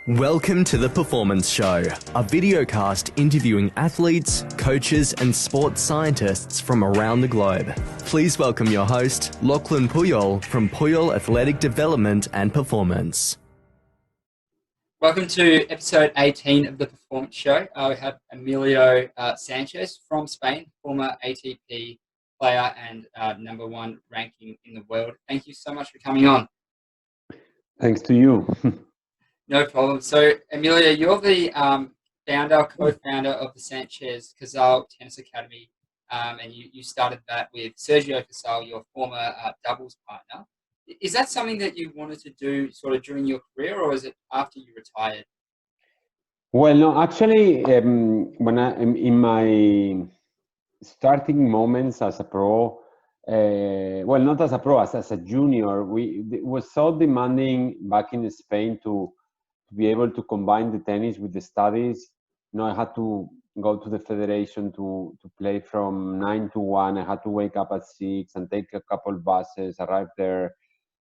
Welcome to The Performance Show, a videocast interviewing athletes, coaches and sports scientists from around the globe. Please welcome your host, Lachlan Puyol from Puyol Athletic Development and Performance. Welcome to episode 18 of The Performance Show. We have Emilio Sanchez from Spain, former ATP player and number one ranking in the world. Thank you so much for coming on. Thanks to you. No problem. So, Emilio, you're the co-founder of the Sanchez-Casal Tennis Academy, and you started that with Sergio Casal, your former doubles partner. Is that something that you wanted to do sort of during your career, or is it after you retired? Well, no, actually, when in my starting moments as a pro, well, not as a pro, as a junior, it was so demanding back in Spain to be able to combine the tennis with the studies. You know, I had to go to the federation to play from 9 to 1. I had to wake up at 6 and take a couple buses, arrive there,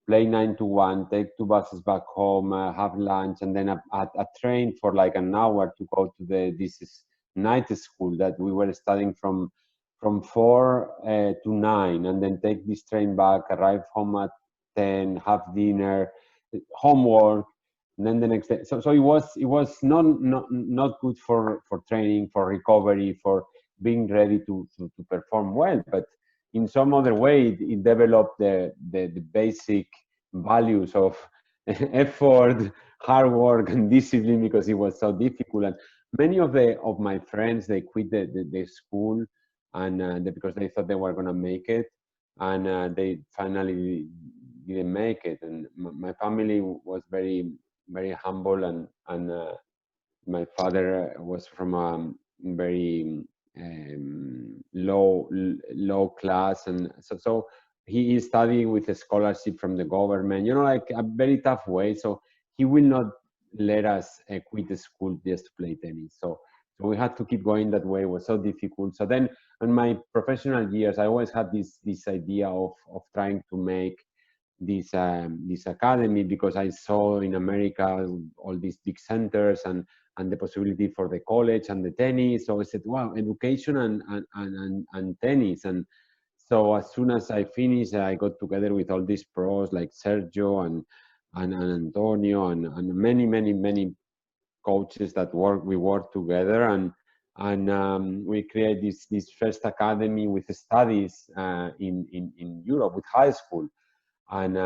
play 9 to 1, take 2 buses back home, have lunch, and then I trained for like an hour to go to this night school that we were studying from 4 to 9, and then take this train back, arrive home at 10, have dinner, homework, and then the next day. So it was not good for training, for recovery, for being ready to perform well. But in some other way, it developed the basic values of effort, hard work, and discipline, because it was so difficult. And many of my friends, they quit the school, and because they thought they were going to make it, and they finally didn't make it. And my family was very humble, and my father was from a very low class, and so he studied with a scholarship from the government, you know, like a very tough way. So he will not let us quit the school just to play tennis. So we had to keep going that way. It was so difficult. So then in my professional years, I always had this idea of trying to make this academy, because I saw in America all these big centers and the possibility for the college and the tennis. So I said, wow, education and tennis. And so as soon as I finished, I got together with all these pros like Sergio and Antonio and many coaches that we worked together, and we created this first academy with studies in Europe with high school. And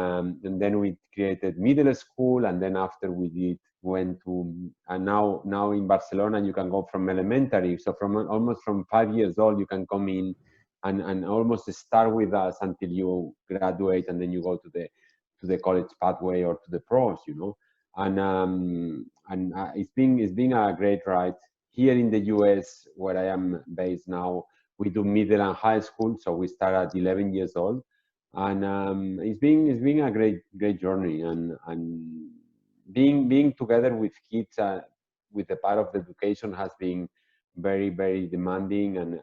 then we created middle school, and then after went to, and now in Barcelona you can go from elementary, so almost from 5 years old you can come in and almost start with us until you graduate, and then you go to the college pathway or to the pros, you know. And it's been a great ride. Here in the US, where I am based now, we do middle and high school, so we start at 11 years old. And it's been a great journey, and being together with kids with the part of the education has been very demanding, and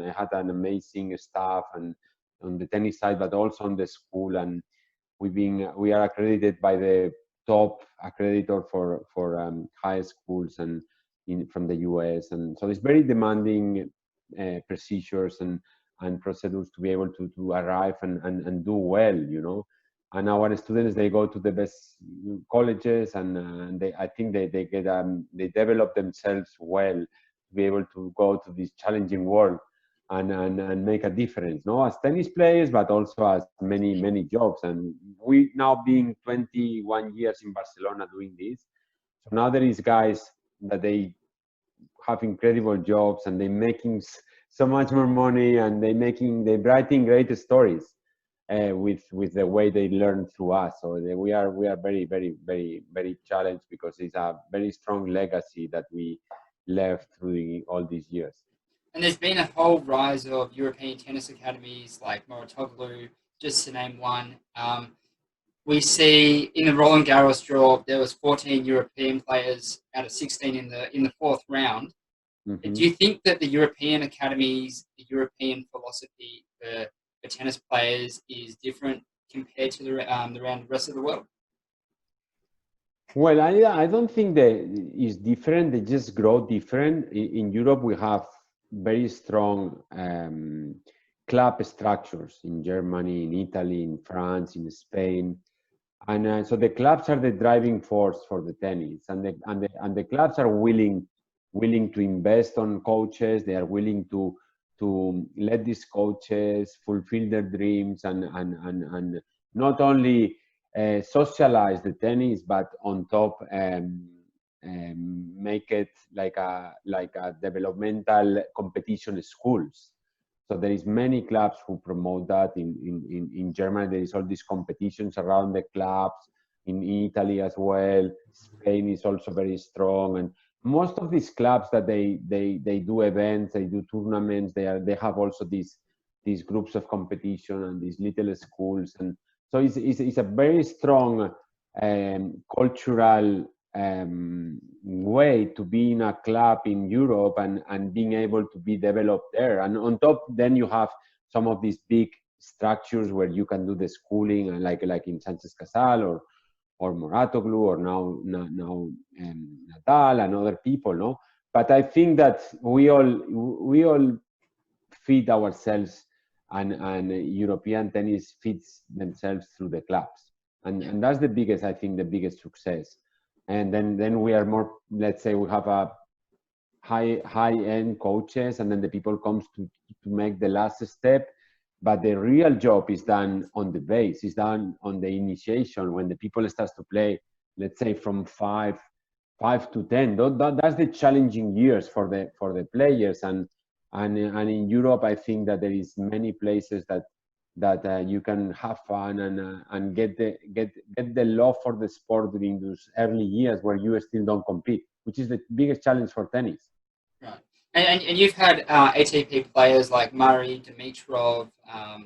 I had an amazing staff and on the tennis side, but also on the school. And we are accredited by the top accreditor for high schools and from the US, and so it's very demanding procedures and procedures to be able to arrive and do well, you know. And our students, they go to the best colleges, and I think they develop themselves well to be able to go to this challenging world and make a difference, no, as tennis players, but also as many jobs. And we now being 21 years in Barcelona doing this, so now there is guys that they have incredible jobs, and they're making so much more money, and they're writing great stories with the way they learn through us. So we are very challenged, because it's a very strong legacy that we left through all these years. And there's been a whole rise of European tennis academies like Mouratoglou, just to name one. We see in the Roland Garros draw, there was 14 European players out of 16 in the fourth round. Mm-hmm. Do you think that the European academies, the European philosophy for tennis players is different compared to the rest of the world? Well, I don't think that it's different. They just grow different. In Europe, we have very strong club structures in Germany, in Italy, in France, in Spain, and so the clubs are the driving force for the tennis, and the clubs are willing to invest on coaches. They are willing to let these coaches fulfill their dreams and not only socialize the tennis, but on top make it like a developmental competition schools. So there is many clubs who promote that. In Germany, there is all these competitions around the clubs. In Italy as well, Spain is also very strong, and most of these clubs that they do events, they do tournaments. They have also these groups of competition and these little schools, and so it's a very strong cultural way to be in a club in Europe and being able to be developed there. And on top, then you have some of these big structures where you can do the schooling, and like in Sanchez-Casal or Moratoglu or now Natal and other people, no. But I think that we all feed ourselves, and European tennis feeds themselves through the clubs, and that's the biggest, I think, the biggest success. And then we are more, let's say, we have a high end coaches, and then the people comes to make the last step. But the real job is done on the base, is done on the initiation, when the people starts to play, let's say from five to 10. That's the challenging years for the players. And in Europe, I think that there is many places that you can have fun and get the love for the sport during those early years where you still don't compete, which is the biggest challenge for tennis. Right. And you've had ATP players like Murray, Dimitrov,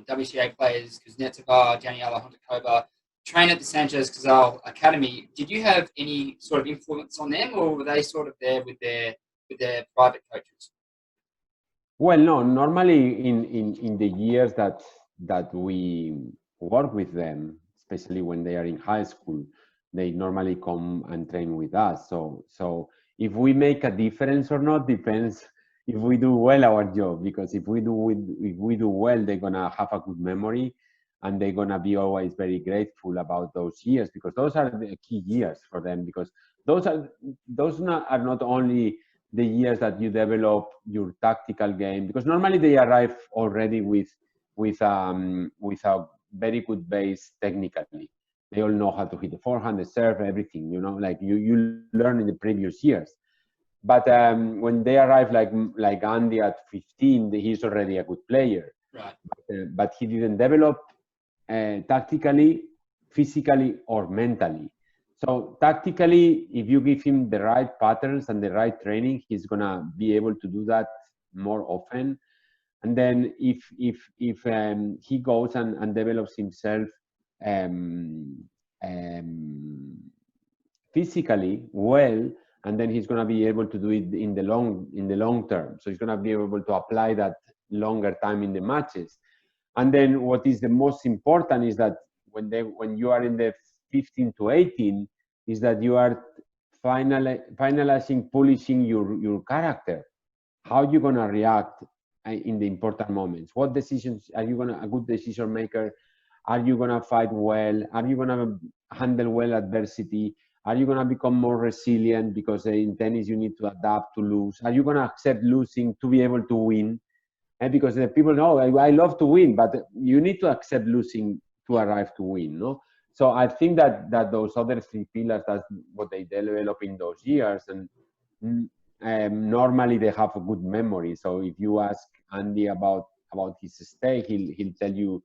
WTA players, Kuznetsova, Daniela Hontakova, train at the Sanchez-Casal Academy. Did you have any sort of influence on them, or were they sort of there with their private coaches? Well, no, normally in the years that we work with them, especially when they are in high school, they normally come and train with us. So if we make a difference or not depends if we do well our job, because if we do well, they're gonna have a good memory, and they're gonna be always very grateful about those years, because those are the key years for them, because those are not only the years that you develop your tactical game, because normally they arrive already with a very good base technically. They all know how to hit the forehand, the serve, everything, like you learn in the previous years. But when they arrive, like Andy at 15, he's already a good player. Right. But he didn't develop tactically, physically, or mentally. So tactically, if you give him the right patterns and the right training, he's gonna be able to do that more often. And then if he goes and develops himself physically well, and then he's going to be able to do it in the long term. So he's going to be able to apply that longer time in the matches. And then what is the most important is that when you are in the 15 to 18, is that you are finalizing, polishing your character. How are you going to react in the important moments? What decisions are you going to, a good decision maker? Are you going to fight well? Are you going to handle well adversity? Are you going to become more resilient? Because in tennis, you need to adapt to lose. Are you going to accept losing to be able to win? And because the people know, I love to win, but you need to accept losing to arrive to win, no? So I think that those other three pillars, that's what they develop in those years. And normally they have a good memory. So if you ask Andy about his stay, he'll tell you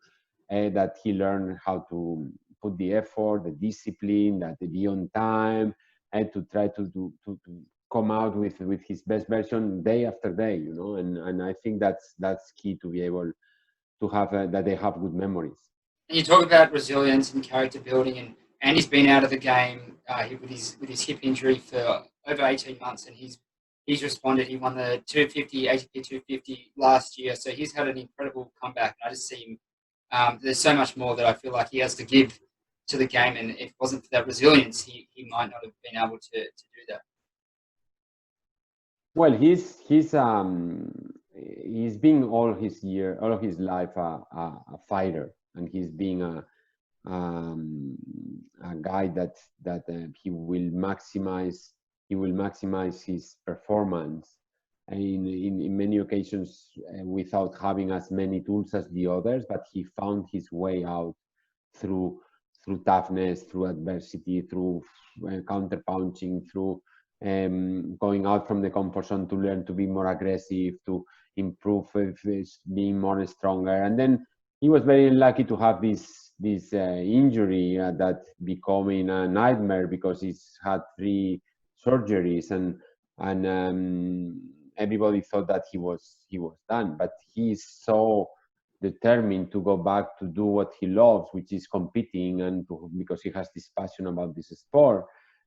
that he learned how to put the effort, the discipline, that to be on time, and to try to come out with his best version day after day, and I think that's key to be able to have that they have good memories. And you talk about resilience and character building, and he's been out of the game with his hip injury for over 18 months, and he's responded. He won the 250 ATP 250 last year, so he's had an incredible comeback. And I just see him. There's so much more that I feel like he has to give to the game, and if it wasn't for that resilience, he might not have been able to do that. Well, he's been all of his life a fighter, and he's being a guy that he will maximize his performance in many occasions without having as many tools as the others, but he found his way out through toughness, through adversity, through counter punching, through going out from the comfort zone to learn to be more aggressive, to improve being more stronger. And then he was very lucky to have this injury that becoming a nightmare, because he's had 3 surgeries, and everybody thought that he was done. But he's so determined to go back to do what he loves, which is competing, and because he has this passion about this sport,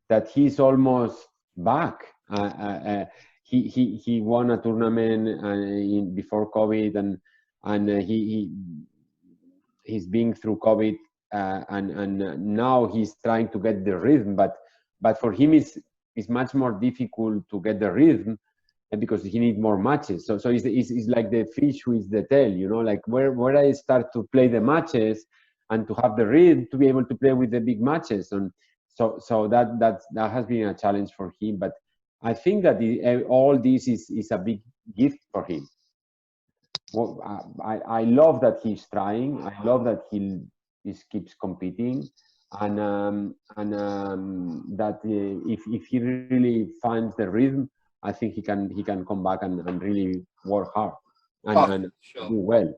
that he's almost back. He won a tournament before COVID, and he's been through COVID, and now he's trying to get the rhythm. But for him, it's much more difficult to get the rhythm, because he needs more matches. So it's like the fish with the tail, like where I start to play the matches and to have the rhythm to be able to play with the big matches. And so that has been a challenge for him. But I think that all this is a big gift for him. Well, I love that he's trying. I love that he keeps competing, and that if he really finds the rhythm, I think he can come back and really work hard and sure. do well.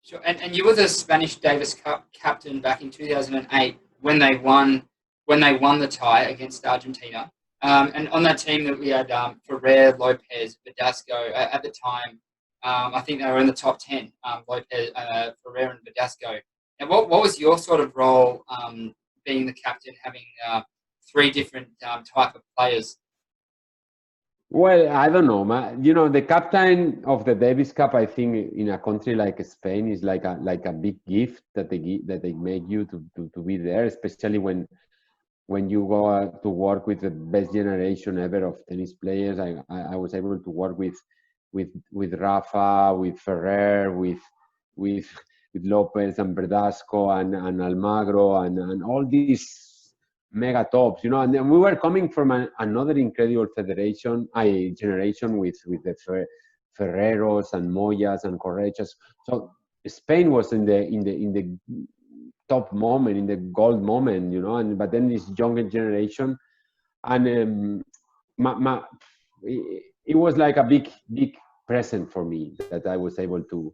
Sure. And you were the Spanish Davis Cup captain back in 2008 when they won the tie against Argentina. And on that team that we had Ferrer, Lopez, Verdasco at the time. I think they were in the top 10. Lopez, Ferrer, and Verdasco. And what was your sort of role being the captain, having 3 different type of players? Well, I don't know, the captain of the Davis Cup, I think, in a country like Spain, is like a big gift that they make you to be there, especially when you go to work with the best generation ever of tennis players. I was able to work with Rafa, with Ferrer, with Lopez and Verdasco and Almagro and all these mega tops, and we were coming from another incredible generation with the Ferreros and Moyas and Correchas. So Spain was in the top moment, in the gold moment, but then this younger generation, and it was like a big present for me that I was able to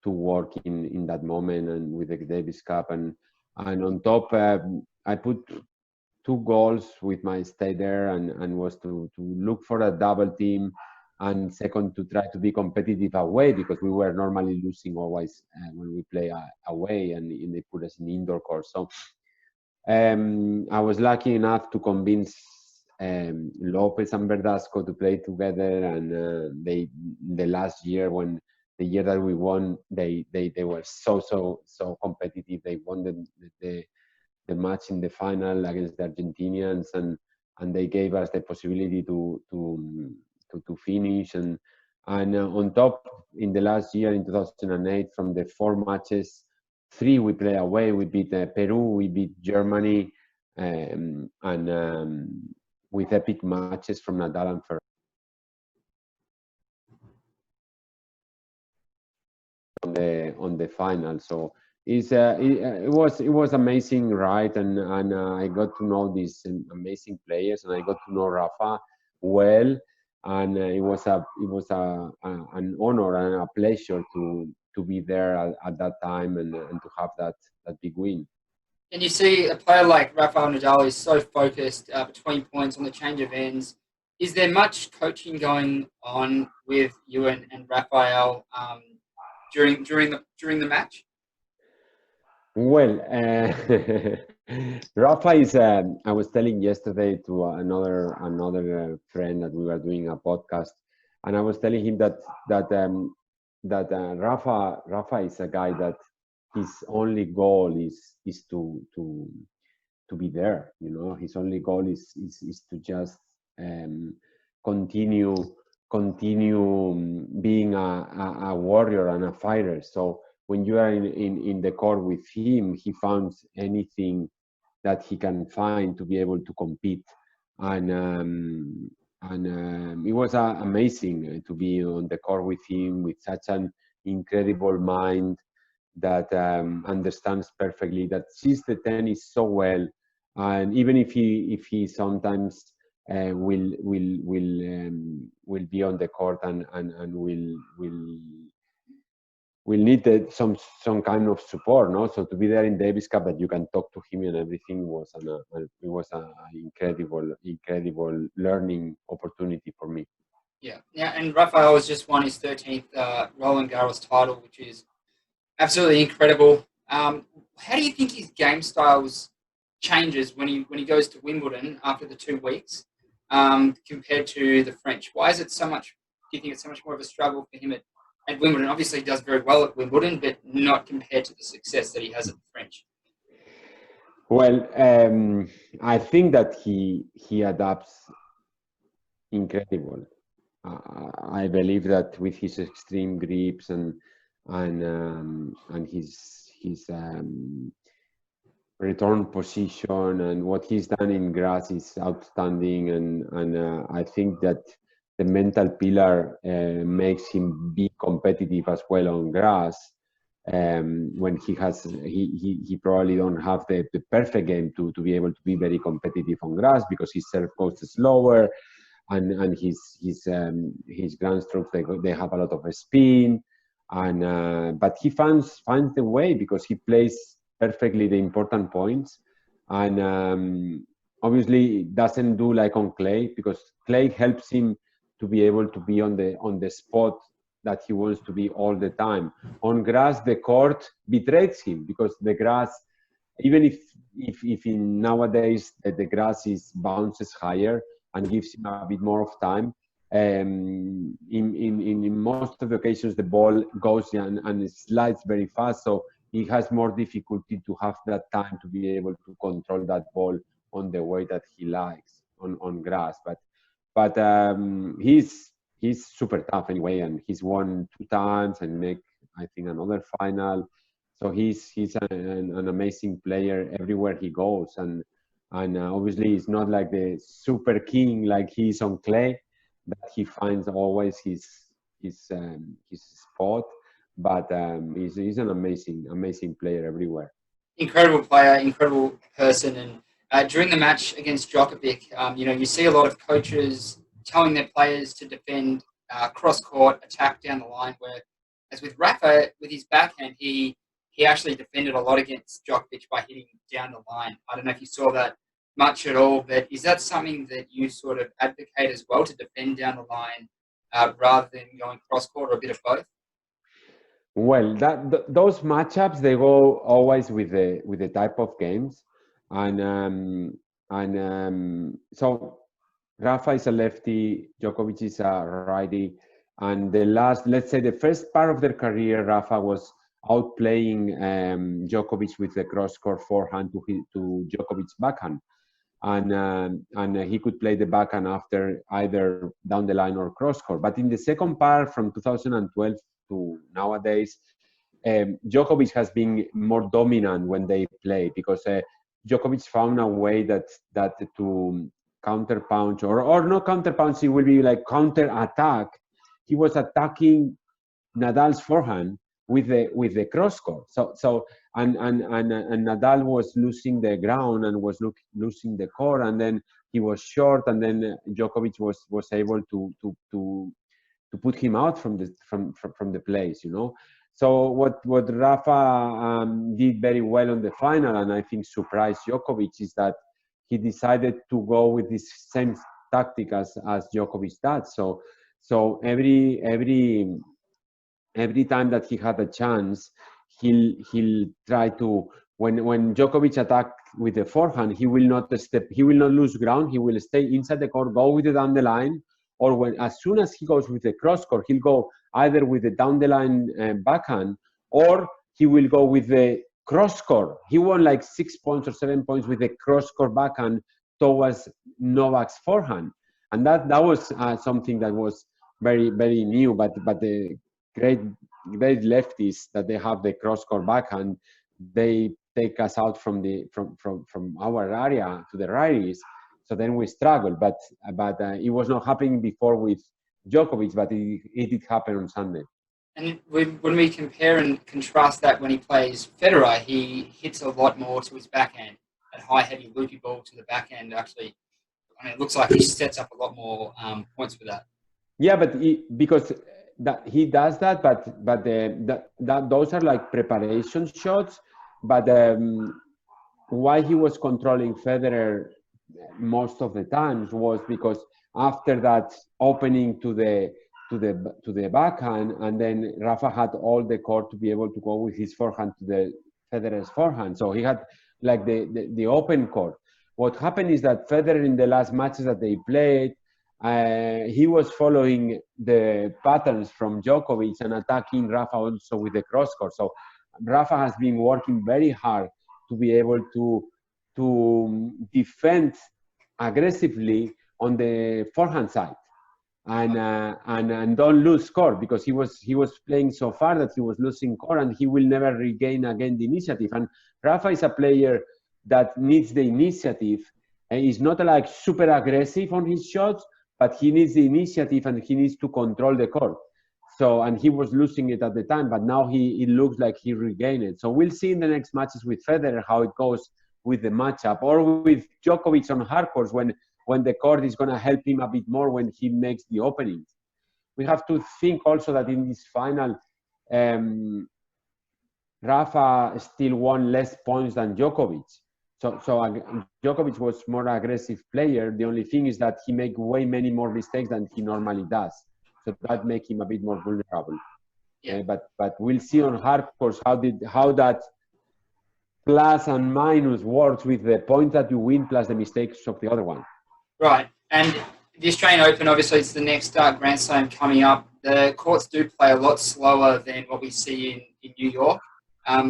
work in that moment and with the Davis Cup, and on top I put 2 goals with my stay there, and was to look for a double team, and second to try to be competitive away, because we were normally losing always when we play away, and they put us in indoor court. So I was lucky enough to convince Lopez and Verdasco to play together, and the last year, the year that we won, they were so competitive. They won the match in the final against the Argentinians, and they gave us the possibility to finish, and on top, in the last year in 2008, from the 4 matches, 3 we play away. We beat Peru, we beat Germany, and with epic matches from Nadal and Ferrer on the final. So it was amazing, right? And I got to know these amazing players, and I got to know Rafa well, and it was an honor and a pleasure to be there at that time and to have that big win. And you see a player like Rafael Nadal is so focused between points on the change of ends. Is there much coaching going on with you and Rafael during the match? Well, Rafa is. I was telling yesterday to another friend that we were doing a podcast, and I was telling him that Rafa is a guy that his only goal is to be there. You know, his only goal is to just continue being a warrior and a fighter. So when you are in the court with him, he finds anything that he can find to be able to compete. And it was amazing to be on the court with him, with such an incredible mind that understands perfectly, that sees the tennis so well. And even if he sometimes will be on the court and will need some kind of support, no? So to be there in Davis Cup, that you can talk to him and everything, was it was an incredible learning opportunity for me. Yeah, yeah, and Rafael has just won his 13th Roland Garros title, which is absolutely incredible. How do you think his game styles changes when he goes to Wimbledon after the 2 weeks compared to the French? Why is it so much? Do you think it's so much more of a struggle for him at Wimbledon? Obviously, he does very well at Wimbledon, but not compared to the success that he has at the French. Well, I think that he adapts incredible. I believe that with his extreme grips and his return position and what he's done in grass is outstanding, and I think that the mental pillar makes him be competitive as well on grass. When he probably don't have the perfect game to be able to be very competitive on grass, because his serve goes slower, and his ground strokes, they have a lot of spin, and but he finds the way, because he plays perfectly the important points, and obviously doesn't do like on clay, because clay helps him to be able to be on the spot that he wants to be all the time. On grass, the court betrays him, because the grass, even if in nowadays the grass bounces higher and gives him a bit more of time, in most of the occasions the ball goes and it slides very fast, so he has more difficulty to have that time to be able to control that ball on the way that he likes on grass. But he's super tough anyway, and he's won 2 times and make, I think, another final. So he's an amazing player everywhere he goes, and obviously he's not like the super king like he's on clay, that he finds always his spot. But he's an amazing player everywhere. Incredible player, incredible person, and during the match against Djokovic, you see a lot of coaches telling their players to defend cross court, attack down the line. Where, as with Rafa, with his backhand, he actually defended a lot against Djokovic by hitting down the line. I don't know if you saw that much at all, but is that something that you sort of advocate as well, to defend down the line rather than going cross court, or a bit of both? Well, those matchups, they go always with the type of games, and so Rafa is a lefty, Djokovic is a righty, and let's say the first part of their career, Rafa was outplaying Djokovic with the cross-court forehand to Djokovic's backhand, and he could play the backhand after either down the line or cross-court. But in the second part, from 2012 to nowadays, Djokovic has been more dominant when they play, because Djokovic found a way that to counter punch, or no counter punch, it will be like counter attack. He was attacking Nadal's forehand with the cross court. So and Nadal was losing the ground and was losing the court, and then he was short, and then Djokovic was able to put him out from the place, So what Rafa did very well on the final, and I think surprised Djokovic, is that he decided to go with this same tactic as Djokovic does. So every time that he had a chance, he'll try to, when Djokovic attack with the forehand, he will not lose ground. He will stay inside the court, go with it down the line, or as soon as he goes with the cross court, he'll go either with the down the line backhand, or he will go with the cross court. He won like 6 points or 7 points with a cross court backhand towards Novak's forehand, and that was something that was very new. But the great lefties that they have the cross court backhand, they take us out from our area to the righties. So then we struggle. But it was not happening before with Djokovic, but it did happen on Sunday. And when we compare and contrast that when he plays Federer, he hits a lot more to his backhand. That high, heavy, loopy ball to the backhand, actually, I mean, it looks like he sets up a lot more points for that. Yeah, but because he does that, but those are like preparation shots. But why he was controlling Federer most of the times was because after that opening to the backhand, and then Rafa had all the court to be able to go with his forehand to the Federer's forehand. So he had like the open court. What happened is that Federer in the last matches that they played, he was following the patterns from Djokovic and attacking Rafa also with the cross court. So Rafa has been working very hard to be able to defend aggressively on the forehand side and don't lose court, because he was playing so far that he was losing court and he will never regain again the initiative. And Rafa is a player that needs the initiative, and he's not like super aggressive on his shots, but he needs the initiative and he needs to control the court. So, and he was losing it at the time, but now it looks like he regained it. So we'll see in the next matches with Federer how it goes with the matchup, or with Djokovic on hard courts when the court is going to help him a bit more when he makes the openings. We have to think also that in this final, Rafa still won less points than Djokovic. So Djokovic was more aggressive player. The only thing is that he make way many more mistakes than he normally does. So that make him a bit more vulnerable. Yeah. But we'll see on hard courts how that plus and minus works with the points that you win plus the mistakes of the other one. Right. And the Australian Open, obviously, it's the next Grand Slam coming up. The courts do play a lot slower than what we see in New York.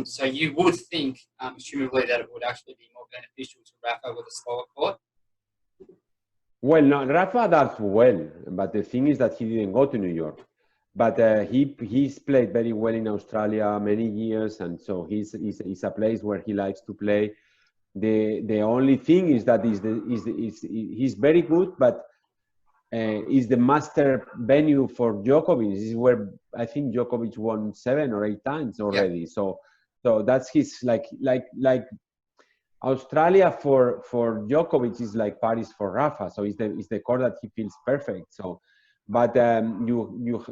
So you would think, assumably, that it would actually be more beneficial to Rafa with a slower court. Well, no, Rafa does well, but the thing is that he didn't go to New York. But he's played very well in Australia many years, and so he's a place where he likes to play. The only thing is that he's very good, but is the master venue for Djokovic. This is where I think Djokovic won 7 or 8 times already. Yeah. So that's his like Australia for Djokovic is like Paris for Rafa. So it's the court that he feels perfect. So, but you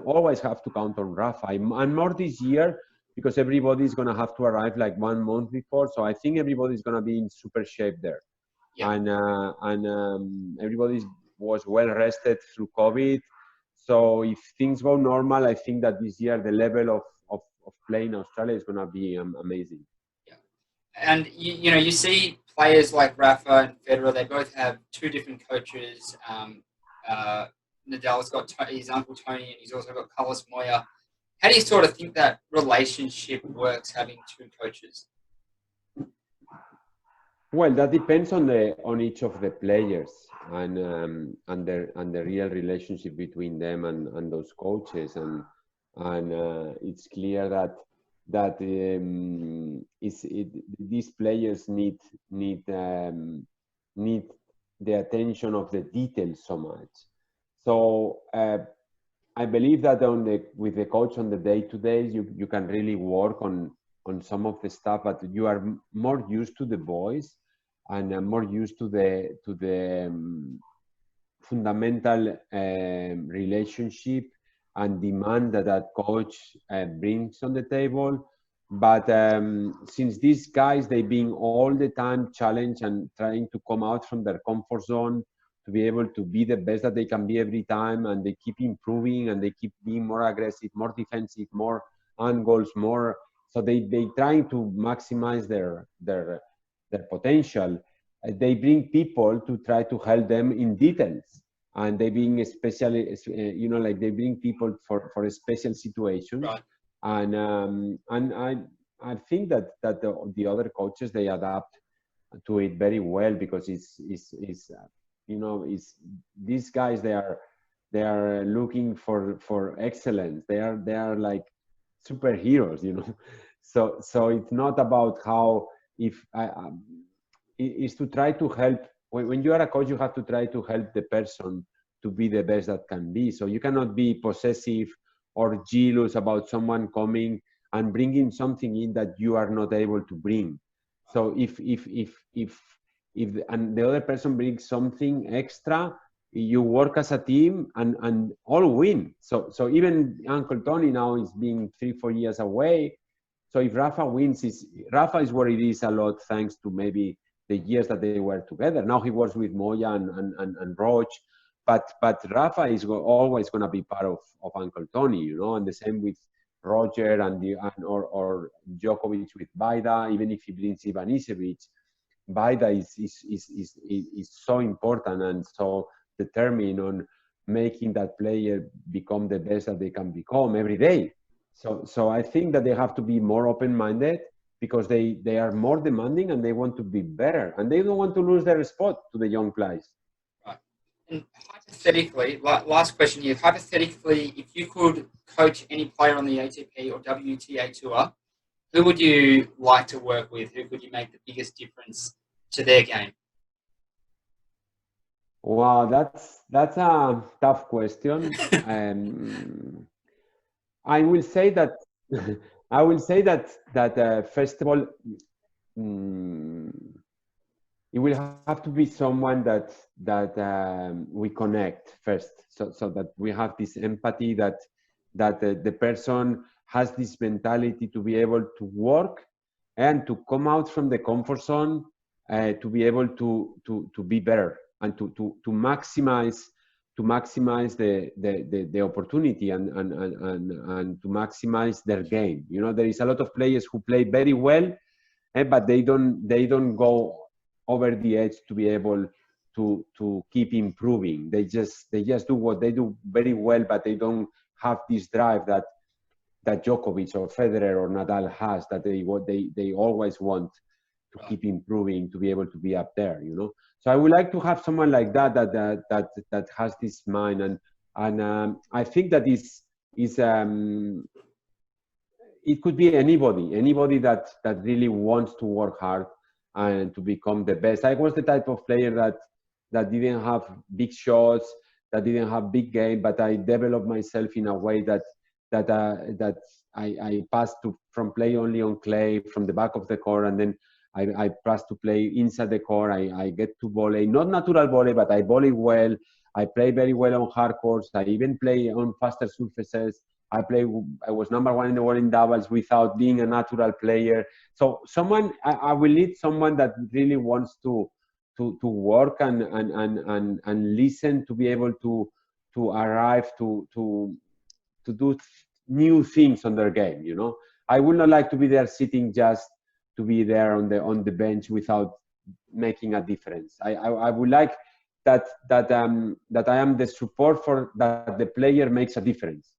always have to count on Rafa, and more this year, because everybody's gonna have to arrive like 1 month before. So I think everybody's gonna be in super shape there. Yeah. And everybody was well rested through COVID. So if things go normal, I think that this year the level of play in Australia is gonna be amazing. Yeah. And you see players like Rafa and Federer. They both have 2 different coaches. Nadal's got his uncle Tony, and he's also got Carlos Moya. How do you sort of think that relationship works, having 2 coaches? Well, that depends on each of the players and the real relationship between them and those coaches, and it's clear that these players need the attention of the details so much. So I believe that with the coach on the day-to-day, you can really work on some of the stuff, but you are more used to the boys and more used to the fundamental relationship and demand that coach brings on the table. But since these guys, they've been all the time challenged and trying to come out from their comfort zone to be able to be the best that they can be every time, and they keep improving and they keep being more aggressive, more defensive, more angles, more. So they trying to maximize their potential. They bring people to try to help them in details, and they bring especially, like they bring people for a special situation. Right. And I think that the other coaches, they adapt to it very well, because it's you know, it's these guys, they are looking for excellence. They are like superheroes, you know. So it's not about how, if I is to try to help. When you are a coach, you have to try to help the person to be the best that can be. So you cannot be possessive or jealous about someone coming and bringing something in that you are not able to bring. So if and the other person brings something extra, you work as a team and all win. So even Uncle Tony now is being 3-4 years away. So if Rafa wins, Rafa is where it is a lot, thanks to maybe the years that they were together. Now he works with Moya and Roach, but Rafa is always going to be part of Uncle Tony, you know, and the same with Roger or Djokovic with Baida. Even if he brings Ivanisevic, Baida is so important and so determined on making that player become the best that they can become every day. So I think that they have to be more open-minded, because they are more demanding and they want to be better, and they don't want to lose their spot to the young players. Right. And hypothetically, last question here, hypothetically, if you could coach any player on the ATP or WTA tour, who would you like to work with? Who could you make the biggest difference to their game? Wow, that's a tough question. I will say that first of all, it will have to be someone that we connect first, so that we have this empathy, that the person has this mentality to be able to work and to come out from the comfort zone, to be able to be better and to maximize the opportunity and to maximize their game. You know, there is a lot of players who play very well, but they don't go over the edge to be able to keep improving. They just do what they do very well, but they don't have this drive that Djokovic or Federer or Nadal has, that they always want to keep improving, to be able to be up there, you know. So I would like to have someone like that has this mind, and I think that is it could be anybody that really wants to work hard and to become the best. I was the type of player that didn't have big shots, that didn't have big game, but I developed myself in a way that I passed from play only on clay from the back of the court, and then I passed to play inside the court. I get to volley, not natural volley, but I volley well. I play very well on hard courts. I even play on faster surfaces. I was #1 in the world in doubles without being a natural player. So I will need someone that really wants to work and listen, to be able to arrive to do new things on their game. You know, I would not like to be there sitting just to be there on the bench without making a difference. I would like that I am the support for that the player makes a difference.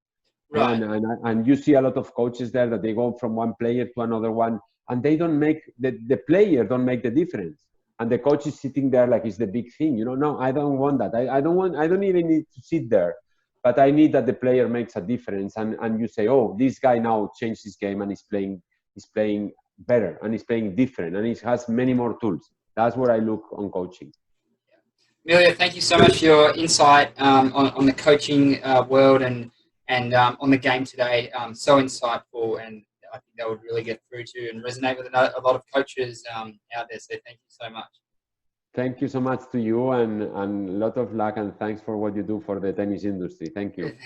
Right. And you see a lot of coaches there that they go from one player to another one, and they don't make the player don't make the difference, and the coach is sitting there like it's the big thing. You know, no, I don't want that. I don't even need to sit there, but I need that the player makes a difference. And you say, oh, this guy now changed his game and he's playing better and he's playing different and he has many more tools. That's where I look on coaching. Emilio, thank you so much for your insight on the coaching world and on the game today. So insightful, and I think that would really get through to and resonate with a lot of coaches out there. So thank you so much. Thank you so much to you, and a lot of luck, and thanks for what you do for the tennis industry. Thank you.